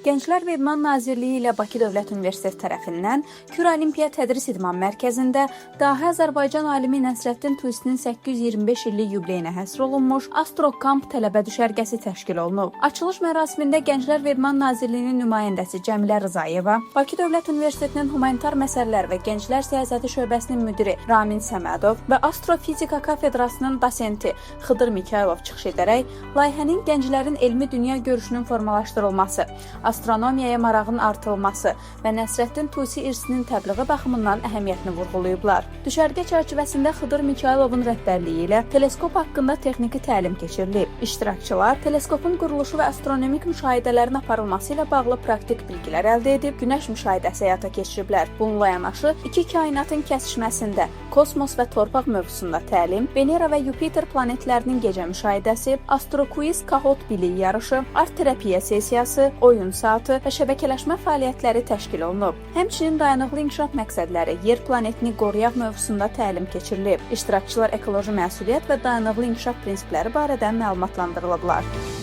Gənclər və İdman Nazirliyi ilə Bakı Dövlət Universiteti tərəfindən Kür Olimpiya Tədris İdman Mərkəzində dahi Azərbaycan alimi Nəsrəddin Tusinin 825 illik yubileyinə həsr olunmuş Astrokamp tələbə düşərgəsi təşkil olunub. Açılış mərasimində Gənclər və İdman Nazirliyinin nümayəndəsi Cəmilə Rızayeva, Bakı Dövlət Universitetinin Humanitar Məsələlər və Gənclər Siyasəti şöbəsinin müdiri Ramin Səmədov və Astrofizika kafedrasının dosenti Xıdır Mikayılov çıxış edərək layihənin gənclərin elmi dünya görüşünün formalaşdırılması, astronomiyaya marağın artırılması və Nəsrəddin Tusi irsinin təbliği baxımından əhəmiyyətini vurğulayıblar. Düşərgə çərçivəsində Xıdır Mikayılovun rəhbərliyi ilə teleskop haqqında texniki təlim keçirilib. İştirakçılar teleskopun quruluşu və astronomik müşahidələrin aparılması ilə bağlı praktik bilgilər əldə edib, günəş müşahidəsi həyata keçiriblər. Bununla yanaşı, iki kainatın kəsişməsində, kosmos və torpaq mövzusunda təlim, Venera və Yupiter planetlərinin gecə müşahidəsi, Astroquiz Kahot bilik yarışı, art terapiya sessiyası, oyun saatı və şəbəkələşmə fəaliyyətləri təşkil olunub. Həmçinin dayanıqlı inkişaf məqsədləri yer planetini qoruyaq mövzusunda təlim keçirilib. İştirakçılar ekoloji məsuliyyət və dayanıqlı inkişaf prinsipləri barədə məlumatlandırılıblar.